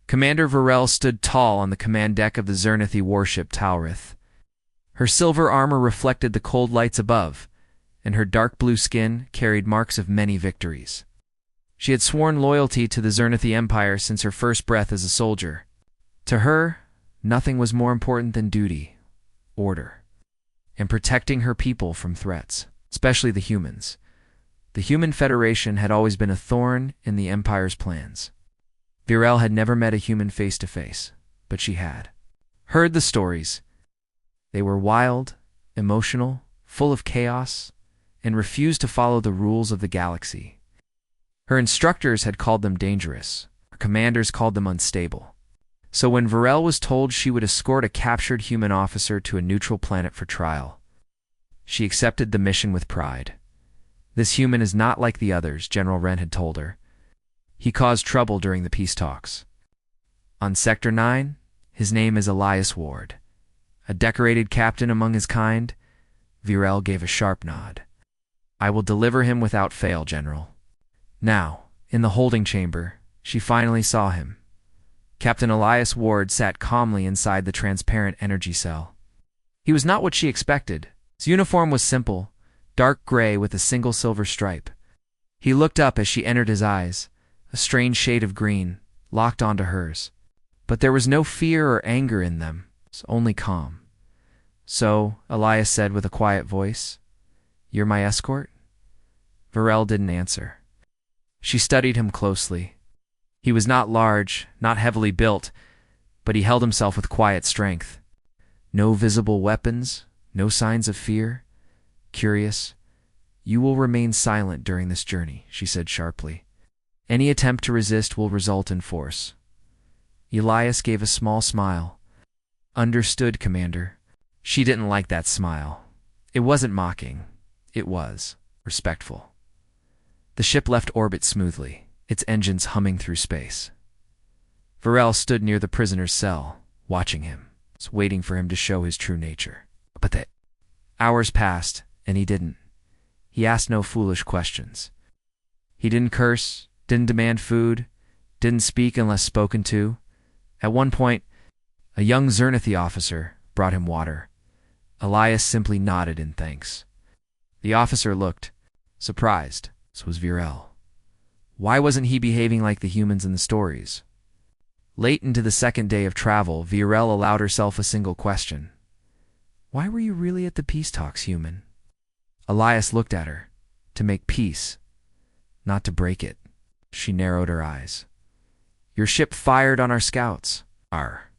Commander Varel stood tall on the command deck of the Zernithi warship Taurith. Her silver armor reflected the cold lights above, and her dark blue skin carried marks of many victories. She had sworn loyalty to the Zernithi Empire since her first breath as a soldier. To her, nothing was more important than duty, order, and protecting her people from threats, especially the humans. The Human Federation had always been a thorn in the Empire's plans. Virel had never met a human face to face, but she had heard the stories. They were wild, emotional, full of chaos, and refused to follow the rules of the galaxy. Her instructors had called them dangerous. Her commanders called them unstable. So when Varel was told she would escort a captured human officer to a neutral planet for trial, she accepted the mission with pride. This human is not like the others, General Wren had told her. He caused trouble during the peace talks. On Sector 9, his name is Elias Ward. A decorated captain among his kind, Virel gave a sharp nod. I will deliver him without fail, General. Now, in the holding chamber, she finally saw him. Captain Elias Ward sat calmly inside the transparent energy cell. He was not what she expected. His uniform was simple, dark gray with a single silver stripe. He looked up as she entered his eyes, a strange shade of green, locked onto hers. But there was no fear or anger in them, only calm. So, Elias said with a quiet voice, "You're my escort?" Varel didn't answer. She studied him closely. He was not large, not heavily built, but he held himself with quiet strength. No visible weapons, no signs of fear. Curious. "You will remain silent during this journey," she said sharply. "Any attempt to resist will result in force." Elias gave a small smile. "Understood, Commander." She didn't like that smile. It wasn't mocking. It was respectful. The ship left orbit smoothly, its engines humming through space. Varel stood near the prisoner's cell, watching him, waiting for him to show his true nature. But the hours passed, and he didn't. He asked no foolish questions. He didn't curse, didn't demand food, didn't speak unless spoken to. At one point, a young Zernithi officer brought him water. Elias simply nodded in thanks. The officer looked surprised. This was Virel. Why wasn't he behaving like the humans in the stories? Late into the second day of travel, Virel allowed herself a single question. "Why were you really at the peace talks, human?" Elias looked at her. To make peace, not to break it. She narrowed her eyes. "Your ship fired on our scouts." "Our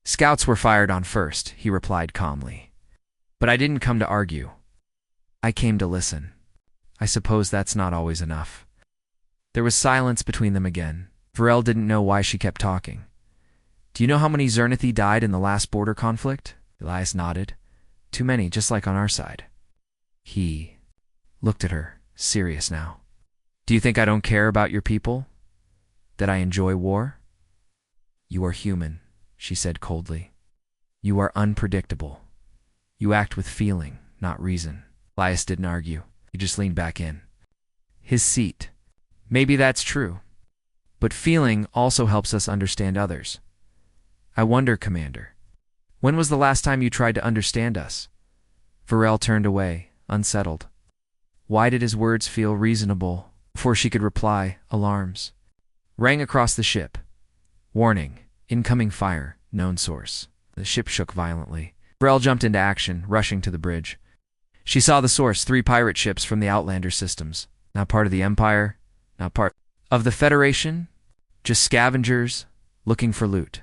scouts were fired on first," he replied calmly. "But I didn't come to argue. I came to listen. I suppose that's not always enough." There was silence between them again. Varel didn't know why she kept talking. "Do you know how many Zernithi died in the last border conflict?" Elias nodded. "Too many, just like on our side." He looked at her, serious now. "Do you think I don't care about your people? That I enjoy war?" "You are human," she said coldly. "You are unpredictable. You act with feeling, not reason." Elias didn't argue. He just leaned back in his seat. "Maybe that's true. But feeling also helps us understand others. I wonder, Commander, when was the last time you tried to understand us?" Varel turned away, unsettled. Why did his words feel reasonable? Before she could reply, alarms rang across the ship. "Warning, incoming fire, known source." The ship shook violently. Varel jumped into action, rushing to the bridge. She saw the source, 3 pirate ships from the Outlander systems. Not part of the Empire, not part of the Federation, just scavengers looking for loot.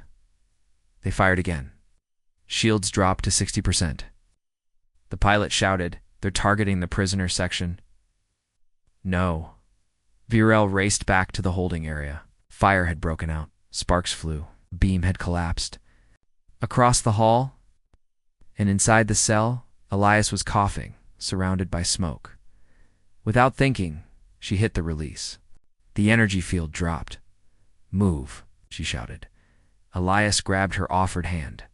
They fired again. Shields dropped to 60%. The pilot shouted, "They're targeting the prisoner section." No. Virel raced back to the holding area. Fire had broken out. Sparks flew. A beam had collapsed. Across the hall, and inside the cell, Elias was coughing, surrounded by smoke. Without thinking, she hit the release. The energy field dropped. "Move," she shouted. Elias grabbed her offered hand.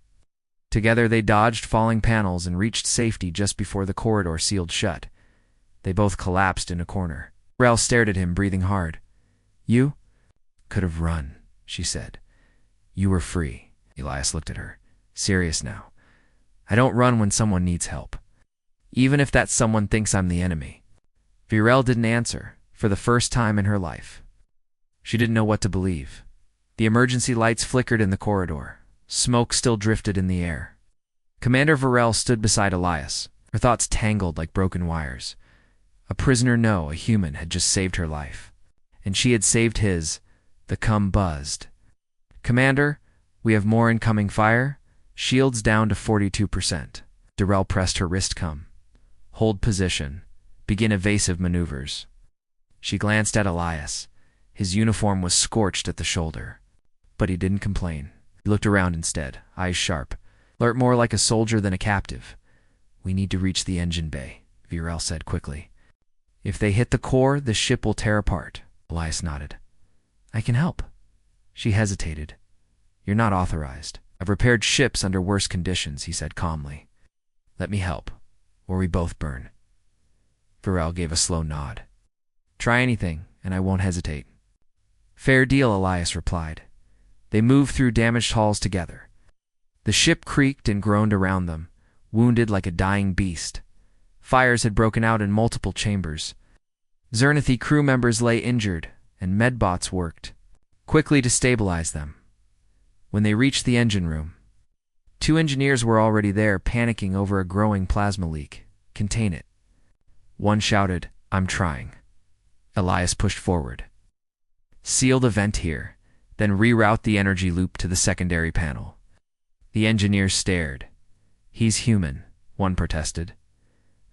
Together they dodged falling panels and reached safety just before the corridor sealed shut. They both collapsed in a corner. Varel stared at him, breathing hard. "You could have run," she said. You were free. Elias looked at her. Serious now. I don't run when someone needs help, even if that someone thinks I'm the enemy. Virel didn't answer, for the first time in her life. She didn't know what to believe. The emergency lights flickered in the corridor. Smoke still drifted in the air. Commander Virel stood beside Elias, her thoughts tangled like broken wires. A prisoner, no, a human, had just saved her life. And she had saved his. The cum buzzed. Commander, we have more incoming fire. Shields down to 42%. Darrell pressed her wrist. Come. Hold position. Begin evasive maneuvers. She glanced at Elias. His uniform was scorched at the shoulder. But he didn't complain. He looked around instead, eyes sharp. Alert, more like a soldier than a captive. We need to reach the engine bay, Virel said quickly. If they hit the core, the ship will tear apart. Elias nodded. I can help. She hesitated. You're not authorized. I've repaired ships under worse conditions, he said calmly. Let me help, or we both burn. Virel gave a slow nod. Try anything, and I won't hesitate. Fair deal, Elias replied. They moved through damaged halls together. The ship creaked and groaned around them, wounded like a dying beast. Fires had broken out in multiple chambers. Zernithi crew members lay injured, and medbots worked quickly to stabilize them. When they reached the engine room, 2 engineers were already there, panicking over a growing plasma leak. Contain it. One shouted, I'm trying. Elias pushed forward. Seal the vent here, then reroute the energy loop to the secondary panel. The engineers stared. He's human, one protested.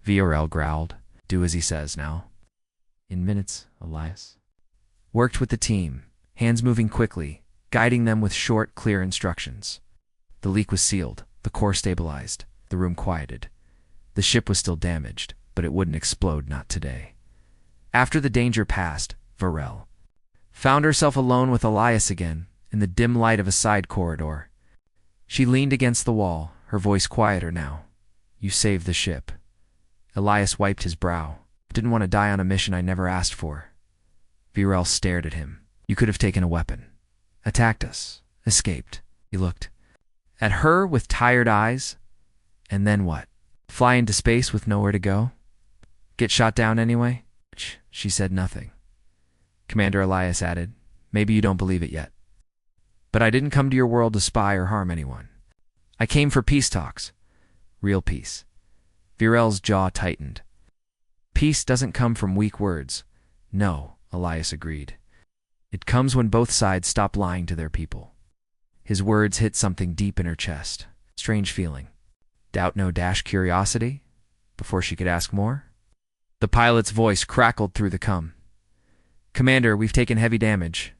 Virel growled. Do as he says now. In minutes, Elias worked with the team, hands moving quickly, guiding them with short, clear instructions. The leak was sealed, the core stabilized, the room quieted. The ship was still damaged, but it wouldn't explode, not today. After the danger passed, Virel found herself alone with Elias again, in the dim light of a side corridor. She leaned against the wall, her voice quieter now. You saved the ship. Elias wiped his brow. Didn't want to die on a mission I never asked for. Virel stared at him. You could have taken a weapon. Attacked us. Escaped. He looked at her with tired eyes. And then what? Fly into space with nowhere to go? Get shot down anyway? She said nothing. Commander Elias added, maybe you don't believe it yet. But I didn't come to your world to spy or harm anyone. I came for peace talks. Real peace. Virel's jaw tightened. Peace doesn't come from weak words. No, Elias agreed. It comes when both sides stop lying to their people. His words hit something deep in her chest. Strange feeling. Doubt, no dash curiosity? Before she could ask more? The pilot's voice crackled through the cum. Commander, we've taken heavy damage.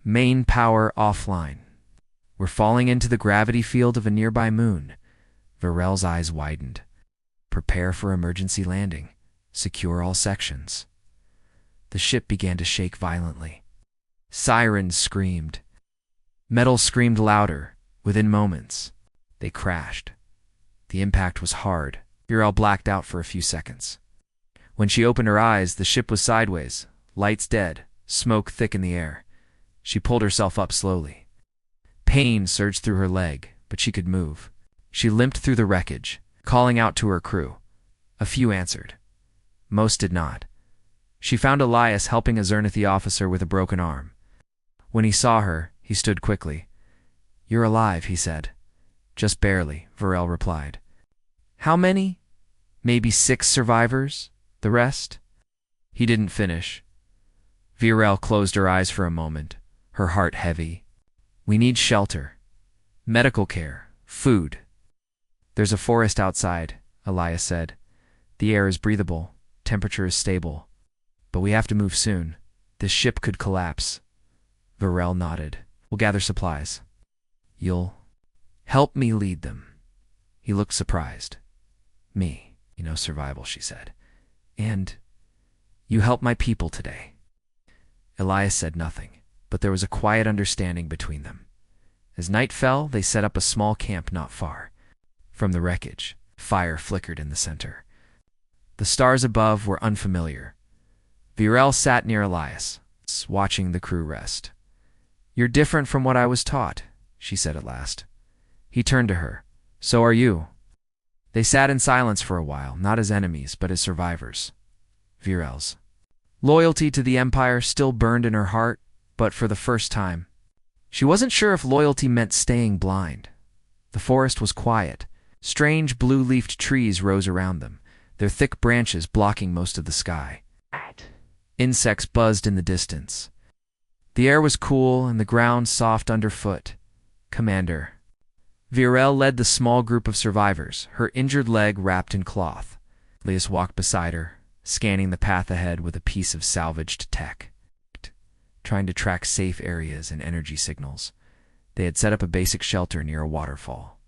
Main power offline. We're falling into the gravity field of a nearby moon. Virel's eyes widened. Prepare for emergency landing. Secure all sections. The ship began to shake violently. Sirens screamed. Metal screamed louder. Within moments, they crashed. The impact was hard. Virel blacked out for a few seconds. When she opened her eyes, the ship was sideways, lights dead, smoke thick in the air. She pulled herself up slowly. Pain surged through her leg, but she could move. She limped through the wreckage, calling out to her crew. A few answered. Most did not. She found Elias helping a Zernithi officer with a broken arm. When he saw her, he stood quickly. You're alive, he said. Just barely, Virel replied. How many? Maybe 6 survivors? The rest? He didn't finish. Virel closed her eyes for a moment, her heart heavy. We need shelter, medical care, food. There's a forest outside, Elias said. The air is breathable, temperature is stable. But we have to move soon. This ship could collapse. Virel nodded. We'll gather supplies. You'll help me lead them. He looked surprised. Me, survival, she said. And you helped my people today. Elias said nothing, but there was a quiet understanding between them. As night fell, they set up a small camp not far from the wreckage. Fire flickered in the center. The stars above were unfamiliar. Virel sat near Elias, watching the crew rest. You're different from what I was taught, she said at last. He turned to her. So are you. They sat in silence for a while, not as enemies, but as survivors. Virel's loyalty to the Empire still burned in her heart, but for the first time. She wasn't sure if loyalty meant staying blind. The forest was quiet. Strange blue-leafed trees rose around them, their thick branches blocking most of the sky. Insects buzzed in the distance. The air was cool and the ground soft underfoot. Commander. Virel led the small group of survivors, her injured leg wrapped in cloth. Elias walked beside her, scanning the path ahead with a piece of salvaged tech, trying to track safe areas and energy signals. They had set up a basic shelter near a waterfall.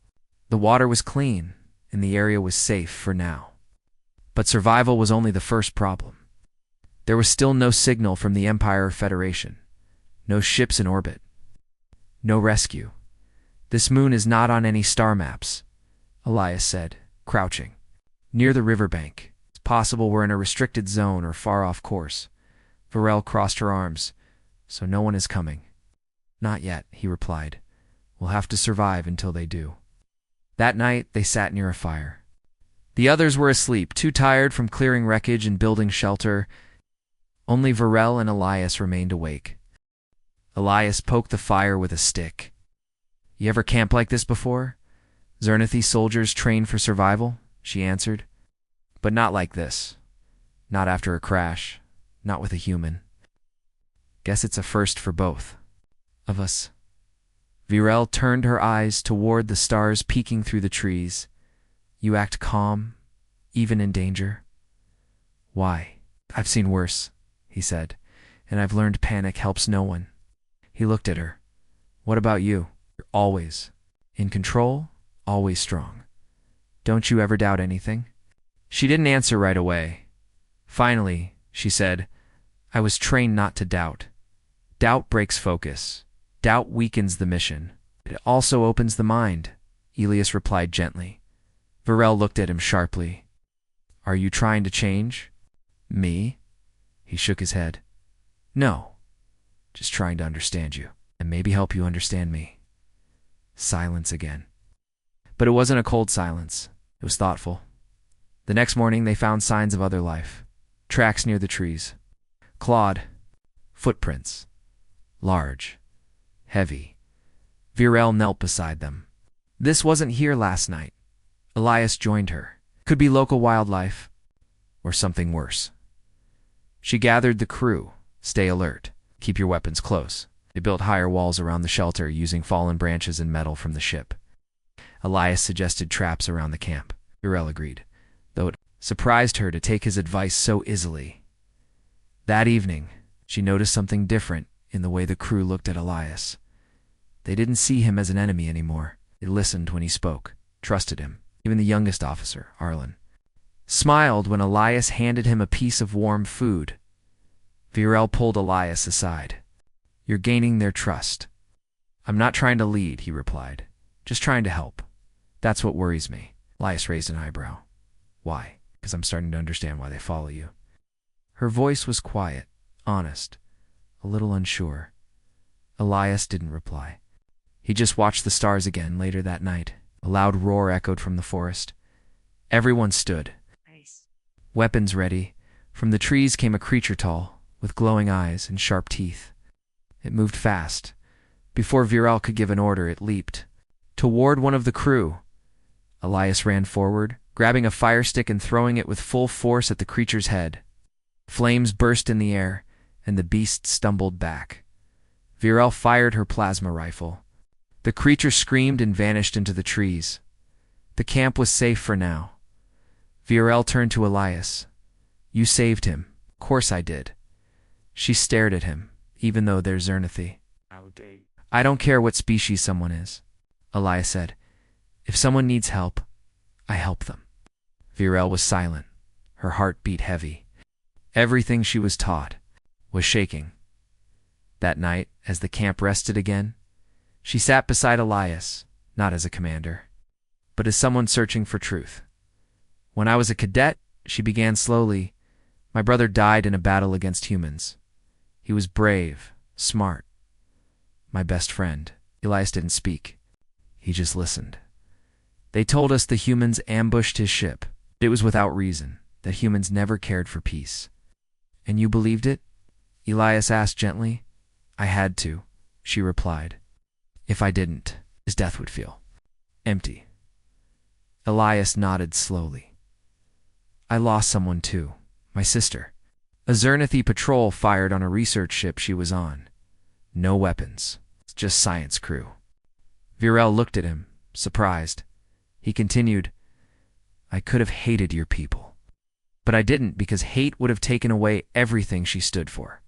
The water was clean, and the area was safe for now. But survival was only the first problem. There was still no signal from the Empire or Federation. No ships in orbit. No rescue. This moon is not on any star maps, Elias said, crouching. Near the riverbank. It's possible we're in a restricted zone or far off course. Virel crossed her arms. So no one is coming. Not yet, he replied. We'll have to survive until they do. That night, they sat near a fire. The others were asleep, too tired from clearing wreckage and building shelter. Only Virel and Elias remained awake. Elias poked the fire with a stick. You ever camp like this before? Zernithi soldiers trained for survival, she answered. But not like this. Not after a crash. Not with a human. Guess it's a first for both of us. Virel turned her eyes toward the stars peeking through the trees. You act calm, even in danger. Why? I've seen worse, he said, and I've learned panic helps no one. He looked at her. What about you? You're always in control, always strong. Don't you ever doubt anything? She didn't answer right away. Finally, she said, I was trained not to doubt. Doubt breaks focus. Doubt weakens the mission. It also opens the mind, Elias replied gently. Virel looked at him sharply. Are you trying to change? Me? He shook his head. No. Just trying to understand you, and maybe help you understand me. Silence again. But it wasn't a cold silence. It was thoughtful. The next morning they found signs of other life. Tracks near the trees. Clawed. Footprints. Large. Heavy. Virel knelt beside them. This wasn't here last night. Elias joined her. Could be local wildlife. Or something worse. She gathered the crew. Stay alert. Keep your weapons close. They built higher walls around the shelter using fallen branches and metal from the ship. Elias suggested traps around the camp. Virel agreed, though it surprised her to take his advice so easily. That evening, she noticed something different in the way the crew looked at Elias. They didn't see him as an enemy anymore. They listened when he spoke, trusted him. Even the youngest officer, Arlen, smiled when Elias handed him a piece of warm food. Virel pulled Elias aside. You're gaining their trust. I'm not trying to lead, he replied. Just trying to help. That's what worries me. Elias raised an eyebrow. Why? Because I'm starting to understand why they follow you. Her voice was quiet, honest, a little unsure. Elias didn't reply. He just watched the stars again later that night. A loud roar echoed from the forest. Everyone stood. Nice. Weapons ready. From the trees came a creature tall, with glowing eyes and sharp teeth. It moved fast. Before Virel could give an order, it leaped toward one of the crew. Elias ran forward, grabbing a fire stick and throwing it with full force at the creature's head. Flames burst in the air, and the beast stumbled back. Virel fired her plasma rifle. The creature screamed and vanished into the trees. The camp was safe for now. Virel turned to Elias. You saved him. Of course I did. She stared at him, even though they're Zernithi. I don't care what species someone is, Elias said. If someone needs help, I help them. Virel was silent. Her heart beat heavy. Everything she was taught was shaking. That night, as the camp rested again, she sat beside Elias, not as a commander, but as someone searching for truth. When I was a cadet, she began slowly, my brother died in a battle against humans. He was brave, smart, my best friend. Elias didn't speak. He just listened. They told us the humans ambushed his ship. It was without reason, that humans never cared for peace. And you believed it? Elias asked gently. I had to, she replied. If I didn't, his death would feel empty. Elias nodded slowly. I lost someone too, my sister. A Zernithi patrol fired on a research ship she was on. No weapons, just science crew. Virel looked at him, surprised. He continued, I could have hated your people. But I didn't because hate would have taken away everything she stood for.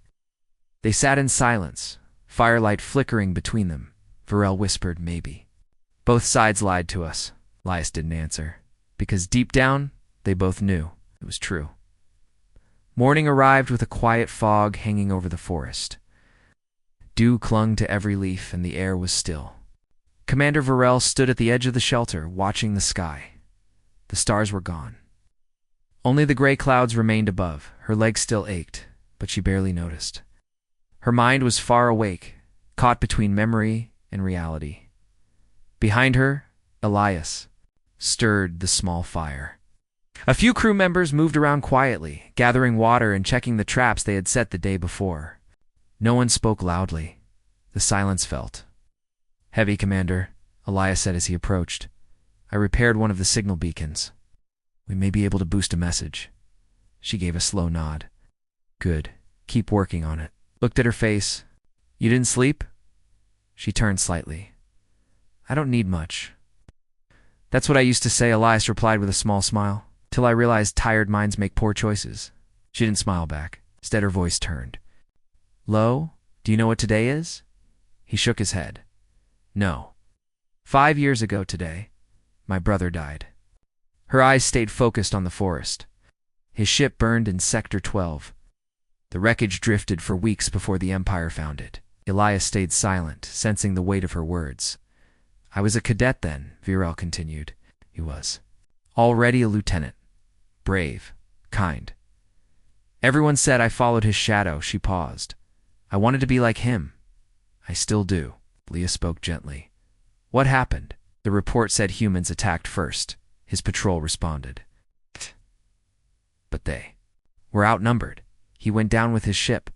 They sat in silence, firelight flickering between them. Virel whispered, maybe. Both sides lied to us. Elias didn't answer, because deep down, they both knew it was true. Morning arrived with a quiet fog hanging over the forest. Dew clung to every leaf and the air was still. Commander Virel stood at the edge of the shelter, watching the sky. The stars were gone. Only the gray clouds remained above. Her legs still ached, but she barely noticed. Her mind was far awake, caught between memory and reality. Behind her, Elias stirred the small fire. A few crew members moved around quietly, gathering water and checking the traps they had set the day before. No one spoke loudly. The silence felt heavy, Commander, Elias said as he approached. I repaired one of the signal beacons. We may be able to boost a message. She gave a slow nod. Good. Keep working on it. Looked at her face. You didn't sleep? She turned slightly. I don't need much. That's what I used to say, Elias replied with a small smile, till I realized tired minds make poor choices. She didn't smile back. Instead, her voice turned. Lo, do you know what today is? He shook his head. No. 5 years ago today, my brother died. Her eyes stayed focused on the forest. His ship burned in Sector 12. The wreckage drifted for weeks before the Empire found it. Elias stayed silent, sensing the weight of her words. I was a cadet then, Virel continued. He was. Already a lieutenant. Brave. Kind. Everyone said I followed his shadow, she paused. I wanted to be like him. I still do. Leah spoke gently. What happened? The report said humans attacked first. His patrol responded. But they were outnumbered. He went down with his ship.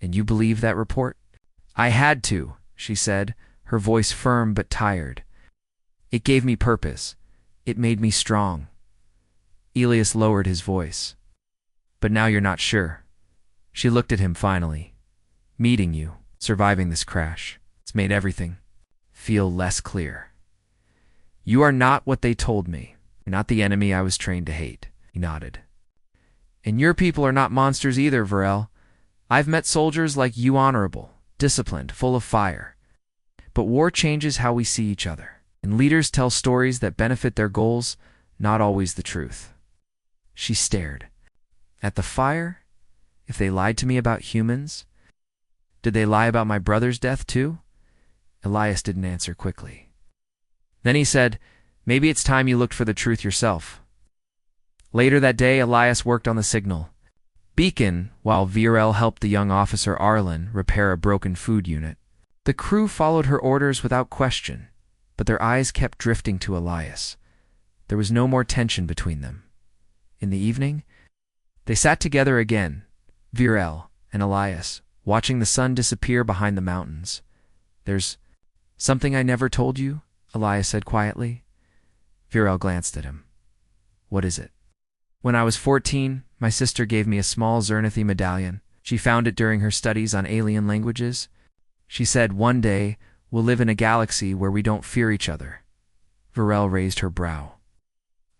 And you believe that report? I had to, she said, her voice firm but tired. It gave me purpose. It made me strong. Elias lowered his voice. But now you're not sure. She looked at him finally. Meeting you, surviving this crash, it's made everything feel less clear. You are not what they told me. You're not the enemy I was trained to hate. He nodded. And your people are not monsters either, Virel. I've met soldiers like you, honorable, disciplined, full of fire. But war changes how we see each other, and leaders tell stories that benefit their goals, not always the truth. She stared. At the fire? If they lied to me about humans? Did they lie about my brother's death too? Elias didn't answer quickly. Then he said, maybe it's time you looked for the truth yourself. Later that day, Elias worked on the signal beacon while Virel helped the young officer Arlen repair a broken food unit. The crew followed her orders without question, but their eyes kept drifting to Elias. There was no more tension between them. In the evening, they sat together again, Virel and Elias, watching the sun disappear behind the mountains. There's something I never told you, Elias said quietly. Virel glanced at him. What is it? When I was 14, my sister gave me a small Zernithi medallion. She found it during her studies on alien languages. She said, one day, we'll live in a galaxy where we don't fear each other. Virel raised her brow.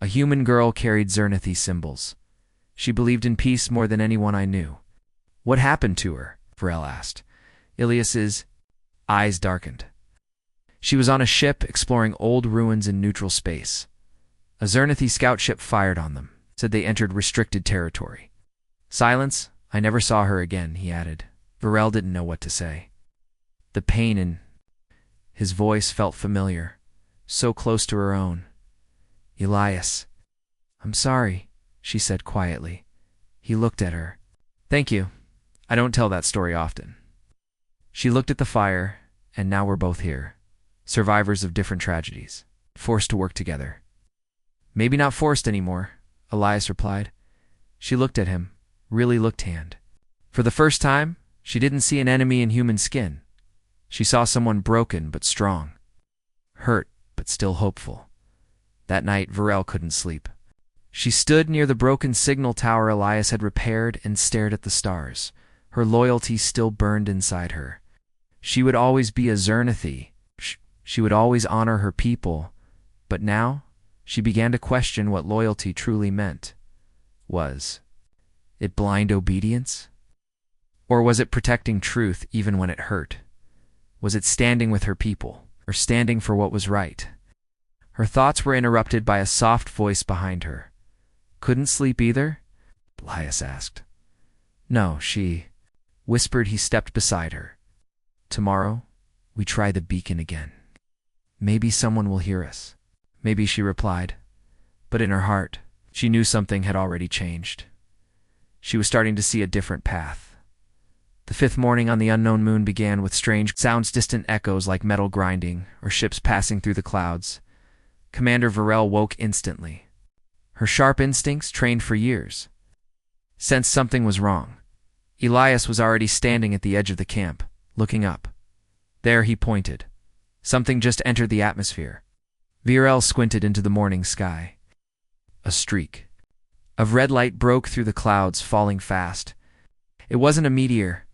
A human girl carried Zernithi symbols. She believed in peace more than anyone I knew. What happened to her? Virel asked. Elias's eyes darkened. She was on a ship exploring old ruins in neutral space. A Zernithi scout ship fired on them, said they entered restricted territory. Silence. I never saw her again, he added. Virel didn't know what to say. The pain in his voice felt familiar, so close to her own. Elias. I'm sorry, she said quietly. He looked at her. Thank you. I don't tell that story often. She looked at the fire, And now we're both here, survivors of different tragedies, forced to work together. Maybe not forced anymore, Elias replied. She looked at him, really looked tanned. For the first time, she didn't see an enemy in human skin. She saw someone broken but strong, hurt but still hopeful. That night, Varel couldn't sleep. She stood near the broken signal tower Elias had repaired and stared at the stars. Her loyalty still burned inside her. She would always be a Zernathi. She would always honor her people. But now, she began to question what loyalty truly meant. Was it blind obedience? Or was it protecting truth even when it hurt? Was it standing with her people, or standing for what was right? Her thoughts were interrupted by a soft voice behind her. Couldn't sleep either? Elias asked. No, she whispered. He stepped beside her. Tomorrow, we try the beacon again. Maybe someone will hear us. Maybe, she replied. But in her heart, she knew something had already changed. She was starting to see a different path. The fifth morning on the unknown moon began with strange sounds, distant echoes like metal grinding or ships passing through the clouds. Commander Varel woke instantly. Her sharp instincts, trained for years, sensed something was wrong. Elias was already standing at the edge of the camp, looking up. There, he pointed. Something just entered the atmosphere. Varel squinted into the morning sky. A streak of red light broke through the clouds, falling fast. It wasn't a meteor.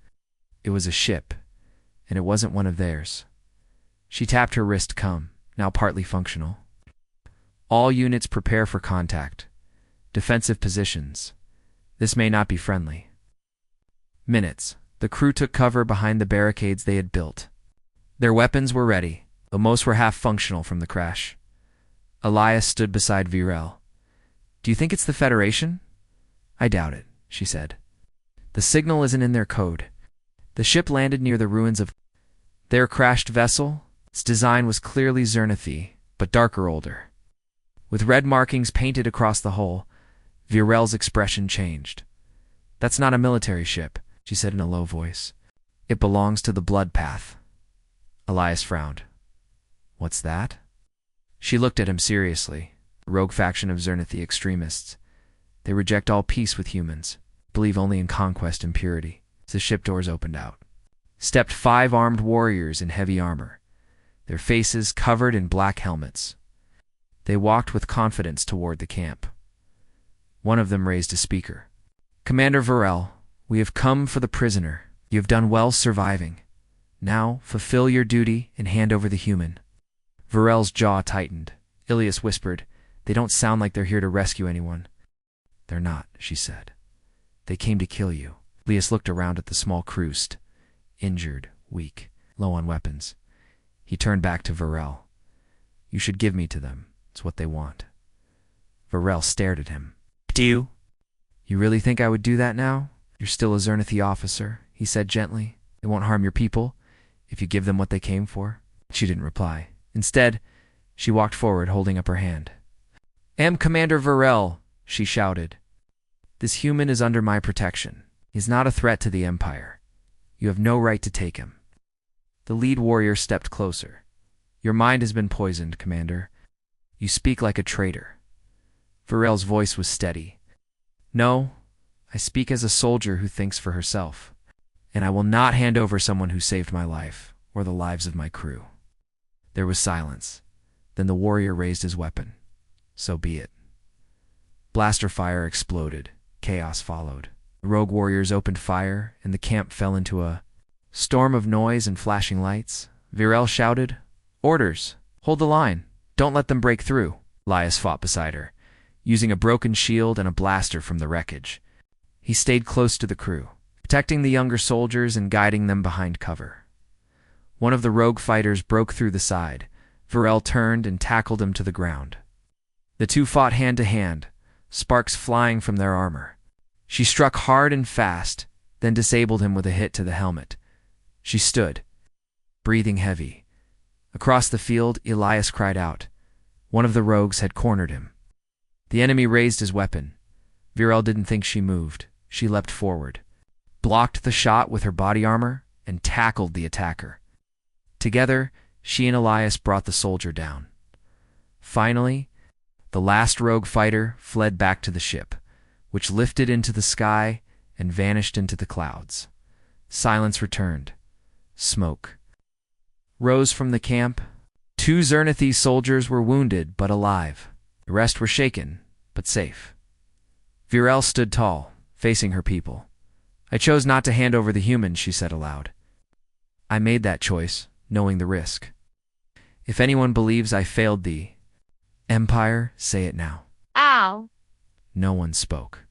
It was a ship, and it wasn't one of theirs. She tapped her wrist. Come, now partly functional. All units prepare for contact. Defensive positions. This may not be friendly. Minutes. The crew took cover behind the barricades they had built. Their weapons were ready, though most were half functional from the crash. Elias stood beside Varel. Do you think it's the Federation? I doubt it, she said. The signal isn't in their code. The ship landed near the ruins of their crashed vessel. Its design was clearly Zernathi, but darker, older. With red markings painted across the hull, Varel's expression changed. That's not a military ship, she said in a low voice. It belongs to the Blood Path. Elias frowned. What's that? She looked at him seriously. A rogue faction of Zernathi extremists. They reject all peace with humans, believe only in conquest and purity. As the ship doors opened out, stepped 5 armed warriors in heavy armor, their faces covered in black helmets. They walked with confidence toward the camp. One of them raised a speaker. Commander Varel, we have come for the prisoner. You have done well surviving. Now, fulfill your duty and hand over the human. Varel's jaw tightened. Ilias whispered, They don't sound like they're here to rescue anyone. They're not, she said. They came to kill you. Ilias looked around at the small crew, injured, weak, low on weapons. He turned back to Varel. You should give me to them. It's what they want. Varel stared at him. Do you? You really think I would do that now? You're still a Zernathi officer, he said gently. They won't harm your people if you give them what they came for. She didn't reply. Instead, she walked forward, holding up her hand. Am Commander Varel, she shouted. This human is under my protection. He's not a threat to the Empire. You have no right to take him. The lead warrior stepped closer. Your mind has been poisoned, Commander. You speak like a traitor. Varel's voice was steady. No, I speak as a soldier who thinks for herself. And I will not hand over someone who saved my life, or the lives of my crew. There was silence. Then the warrior raised his weapon. So be it. Blaster fire exploded. Chaos followed. The rogue warriors opened fire, and the camp fell into a storm of noise and flashing lights. Varel shouted, Orders! Hold the line! Don't let them break through! Elias fought beside her, using a broken shield and a blaster from the wreckage. He stayed close to the crew, protecting the younger soldiers and guiding them behind cover. One of the rogue fighters broke through the side. Varel turned and tackled him to the ground. The two fought hand to hand, sparks flying from their armor. She struck hard and fast, then disabled him with a hit to the helmet. She stood, breathing heavy. Across the field, Elias cried out. One of the rogues had cornered him. The enemy raised his weapon. Varel didn't think she moved. She leapt forward, blocked the shot with her body armor, and tackled the attacker. Together, she and Elias brought the soldier down. Finally, the last rogue fighter fled back to the ship, which lifted into the sky and vanished into the clouds. Silence returned. Smoke rose from the camp. 2 Zernathi soldiers were wounded but alive. The rest were shaken but safe. Virel stood tall, facing her people. "I chose not to hand over the humans," she said aloud. "I made that choice, knowing the risk. If anyone believes I failed the Empire, say it now." Ow! No one spoke.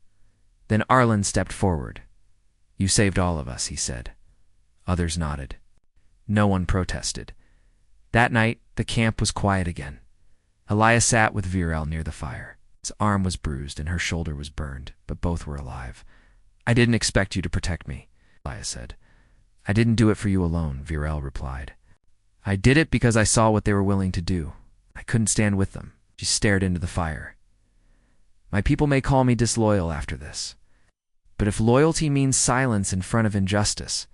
Then Arlen stepped forward. "You saved all of us," he said. Others nodded. No one protested. That night, the camp was quiet again. Elias sat with Virel near the fire. His arm was bruised and her shoulder was burned, but both were alive. "I didn't expect you to protect me," Elias said. "I didn't do it for you alone," Virel replied. "I did it because I saw what they were willing to do. I couldn't stand with them." She stared into the fire. "My people may call me disloyal after this. But if loyalty means silence in front of injustice,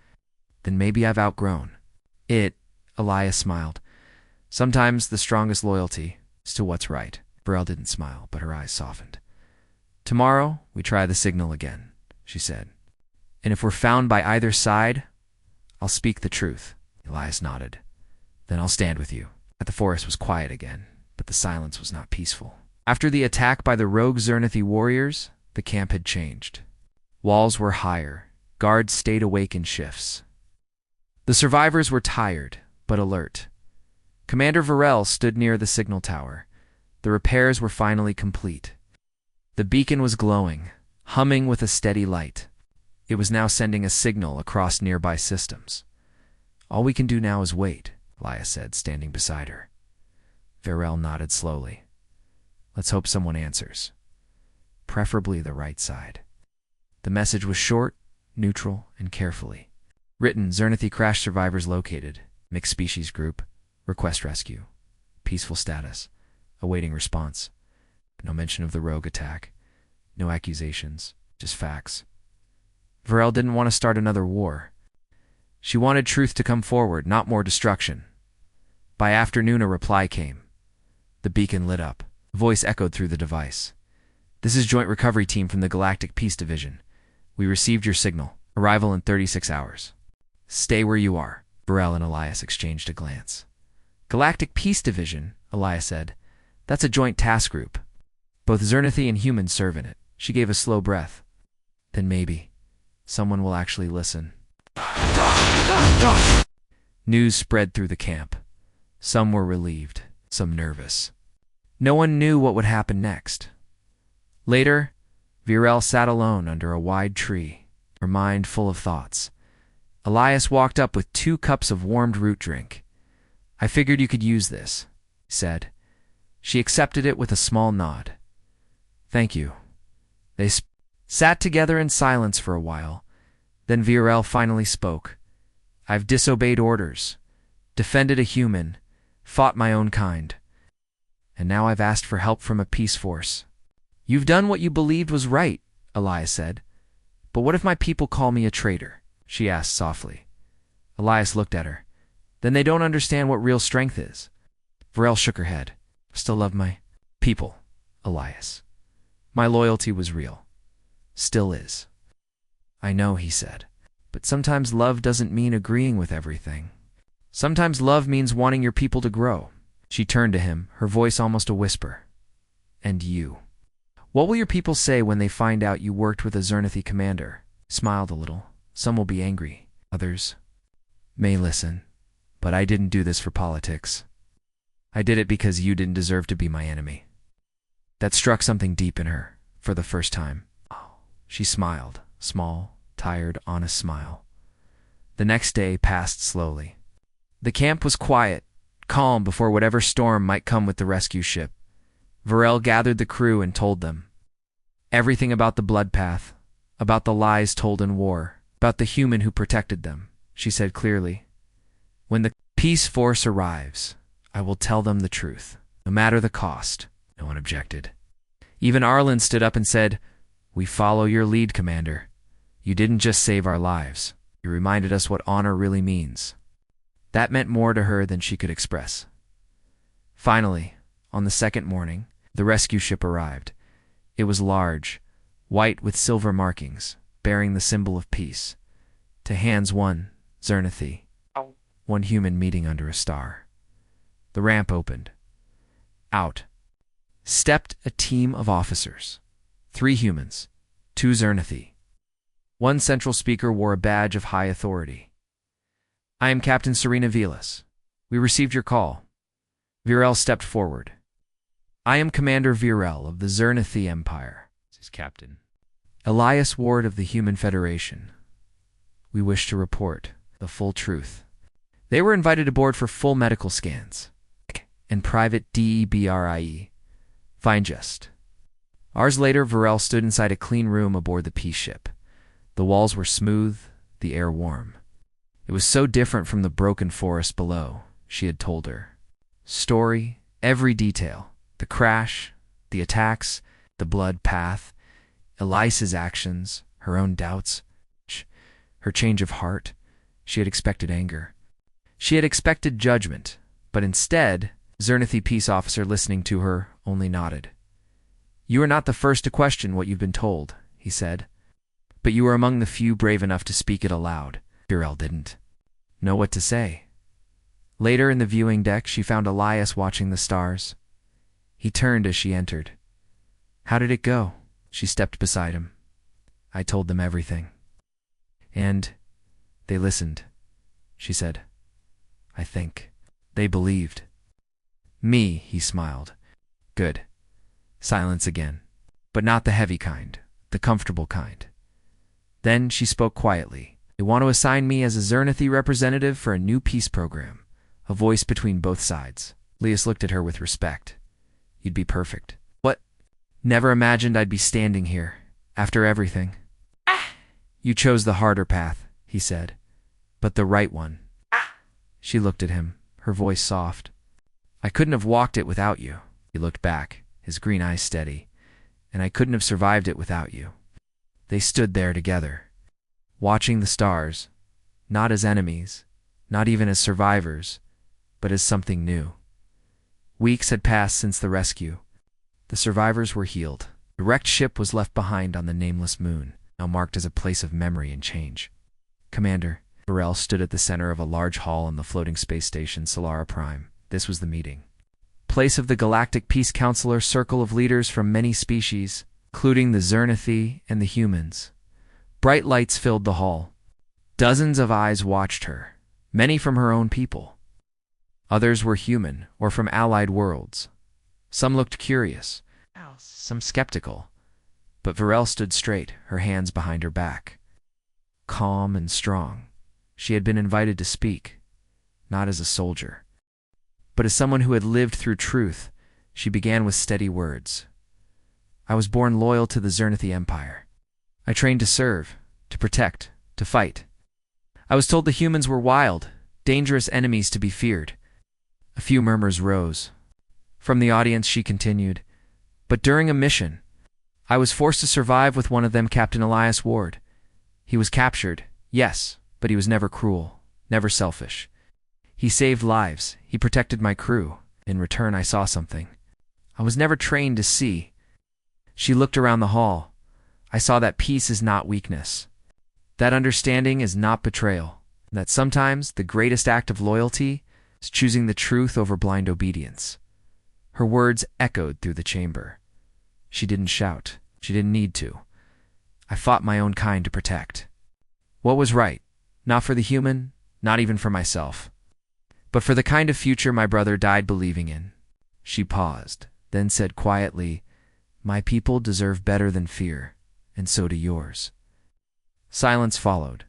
then maybe I've outgrown it." Elias smiled. "Sometimes the strongest loyalty is to what's right." Virel didn't smile, but her eyes softened. "Tomorrow, we try the signal again," she said. "And if we're found by either side, I'll speak the truth." Elias nodded. "Then I'll stand with you." The forest was quiet again, but the silence was not peaceful. After the attack by the rogue Zernathi warriors, the camp had changed. Walls were higher. Guards stayed awake in shifts. The survivors were tired, but alert. Commander Virel stood near the signal tower. The repairs were finally complete. The beacon was glowing, humming with a steady light. It was now sending a signal across nearby systems. "All we can do now is wait," Elias said, standing beside her. Virel nodded slowly. "Let's hope someone answers. Preferably the right side." The message was short, neutral, and carefully written. Zernathi crash survivors located. Mixed species group. Request rescue. Peaceful status. Awaiting response. No mention of the rogue attack. No accusations. Just facts. Virel didn't want to start another war. She wanted truth to come forward, not more destruction. By afternoon, a reply came. The beacon lit up. A voice echoed through the device. "This is Joint Recovery Team from the Galactic Peace Division. We received your signal. Arrival in 36 hours. Stay where you are." Virel and Elias exchanged a glance. "Galactic Peace Division," Elias said. "That's a joint task group. Both Zernathi and humans serve in it." She gave a slow breath. "Then maybe someone will actually listen." News spread through the camp. Some were relieved, some nervous. No one knew what would happen next. Later, Virel sat alone under a wide tree, her mind full of thoughts. Elias walked up with 2 cups of warmed root drink. "I figured you could use this," he said. She accepted it with a small nod. "Thank you." They sat together in silence for a while. Then Virel finally spoke. "I've disobeyed orders, defended a human, fought my own kind. And now I've asked for help from a peace force." "You've done what you believed was right," Elias said. "But what if my people call me a traitor?" she asked softly. Elias looked at her. "Then they don't understand what real strength is." Virel shook her head. "I still love my people, Elias. My loyalty was real. Still is." "I know," he said. "But sometimes love doesn't mean agreeing with everything. Sometimes love means wanting your people to grow." She turned to him, her voice almost a whisper. "And you? What will your people say when they find out you worked with a Zernathi commander?" He smiled a little. "Some will be angry. Others may listen. But I didn't do this for politics. I did it because you didn't deserve to be my enemy." That struck something deep in her, for the first time. She smiled, small, tired, honest smile. The next day passed slowly. The camp was quiet, calm before whatever storm might come with the rescue ship. Virel gathered the crew and told them everything about the blood path, about the lies told in war, about the human who protected them. She said clearly, "When the peace force arrives, I will tell them the truth, no matter the cost." No one objected. Even Arlen stood up and said, "We follow your lead, Commander. You didn't just save our lives. You reminded us what honor really means." That meant more to her than she could express. Finally, on the second morning, the rescue ship arrived. It was large, white with silver markings, bearing the symbol of peace. To hands one, Zernathi, one human meeting under a star. The ramp opened. Out stepped a team of officers. 3 humans, 2 Zernathi. One central speaker wore a badge of high authority. I am Captain Serena Vilas. We received your call. Virel stepped forward. I am Commander Virel of the Zernathi Empire, says Captain. Elias Ward of the Human Federation. We wish to report the full truth. They were invited aboard for full medical scans and private DEBRIE. Fine jest. Hours later, Virel stood inside a clean room aboard the peace ship. The walls were smooth, the air warm. It was so different from the broken forest below, she had told her. Story, every detail, the crash, the attacks, the blood path, Elias's actions, her own doubts, her change of heart. She had expected anger. She had expected judgment, but instead, Zernathi peace officer listening to her only nodded. You are not the first to question what you've been told, he said. But you are among the few brave enough to speak it aloud. Virel didn't know what to say. Later in the viewing deck, she found Elias watching the stars. He turned as she entered. How did it go? She stepped beside him. I told them everything. And they listened, she said. I think they believed. Me, he smiled. Good. Silence again. But not the heavy kind, the comfortable kind. Then she spoke quietly. They want to assign me as a Zernathi representative for a new peace program, a voice between both sides. Elias looked at her with respect. You'd be perfect. What? Never imagined I'd be standing here, after everything. You chose the harder path, he said, but the right one. She looked at him, her voice soft. I couldn't have walked it without you. He looked back, his green eyes steady. And I couldn't have survived it without you. They stood there together, watching the stars, not as enemies, not even as survivors, but as something new. Weeks had passed since the rescue. The survivors were healed. The wrecked ship was left behind on the nameless moon, now marked as a place of memory and change. Commander Virel stood at the center of a large hall on the floating space station Solara Prime. This was the meeting. Place of the Galactic Peace Councilor circle of leaders from many species, including the Zernathi and the humans. Bright lights filled the hall. Dozens of eyes watched her, many from her own people. Others were human or from allied worlds. Some looked curious, some skeptical. But Virel stood straight, her hands behind her back. Calm and strong, she had been invited to speak, not as a soldier, but as someone who had lived through truth. She began with steady words. I was born loyal to the Zernathi Empire. I trained to serve, to protect, to fight. I was told the humans were wild, dangerous enemies to be feared. A few murmurs rose. From the audience she continued, but during a mission, I was forced to survive with one of them, Captain Elias Ward. He was captured, yes, but he was never cruel, never selfish. He saved lives, he protected my crew. In return, I saw something I was never trained to see. She looked around the hall. I saw that peace is not weakness, that understanding is not betrayal, and that sometimes the greatest act of loyalty is choosing the truth over blind obedience. Her words echoed through the chamber. She didn't shout. She didn't need to. I fought my own kind to protect. What was right? Not for the human, not even for myself, but for the kind of future my brother died believing in. She paused, then said quietly, My people deserve better than fear, and so do yours. Silence followed.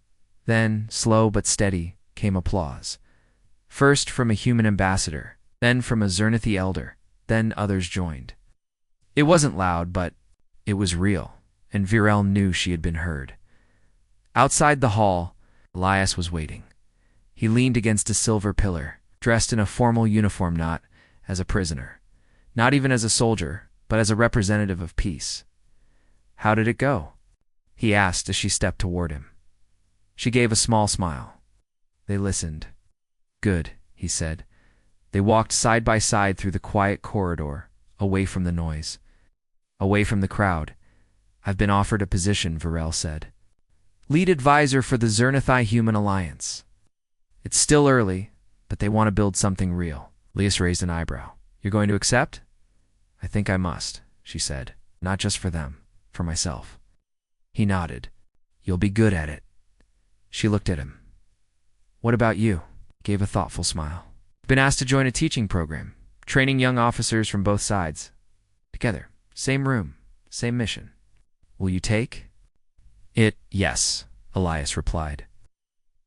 Then, slow but steady, came applause. First from a human ambassador, then from a Zernathi elder, then others joined. It wasn't loud, but it was real, and Virel knew she had been heard. Outside the hall, Elias was waiting. He leaned against a silver pillar, dressed in a formal uniform, not as a prisoner, not even as a soldier, but as a representative of peace. How did it go? He asked as she stepped toward him. She gave a small smile. They listened. Good, he said. They walked side by side through the quiet corridor, away from the noise, away from the crowd. I've been offered a position, Varel said. Lead advisor for the Zernathi Human Alliance. It's still early, but they want to build something real. Lias raised an eyebrow. You're going to accept? I think I must, she said. Not just for them, for myself. He nodded. You'll be good at it. She looked at him. What about you? He gave a thoughtful smile. Been asked to join a teaching program, training young officers from both sides. Together, same room, same mission. Will you take it? Yes, Elias replied.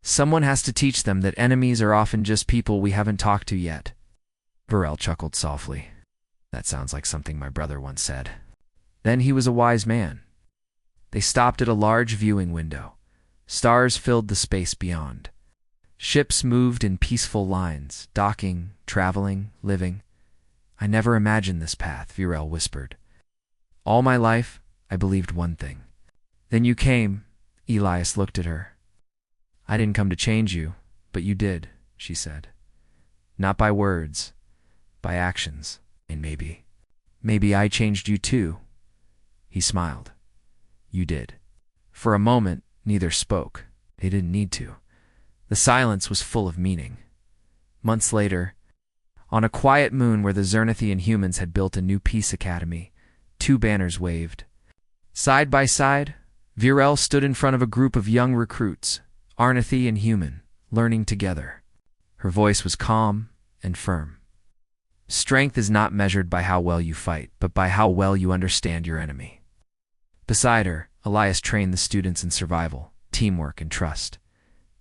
Someone has to teach them that enemies are often just people we haven't talked to yet. Varel chuckled softly. That sounds like something my brother once said. Then he was a wise man. They stopped at a large viewing window. Stars filled the space beyond. Ships moved in peaceful lines, docking, traveling, living. I never imagined this path, Varel whispered. All my life, I believed one thing. Then you came, Elias looked at her. I didn't come to change you, but you did, she said. Not by words, by actions, and maybe I changed you too. He smiled. You did. For a moment, neither spoke. They didn't need to. The silence was full of meaning. Months later, on a quiet moon where the Zernathian humans had built a new peace academy, 2 banners waved. Side by side, Varel stood in front of a group of young recruits, Arnathi and human, learning together. Her voice was calm and firm. Strength is not measured by how well you fight, but by how well you understand your enemy. Beside her, Elias trained the students in survival, teamwork, and trust.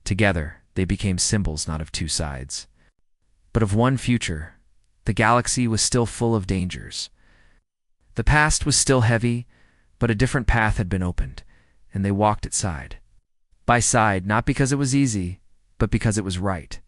Together, they became symbols not of 2 sides, but of one future. The galaxy was still full of dangers. The past was still heavy, but a different path had been opened, and they walked it side by side, not because it was easy, but because it was right.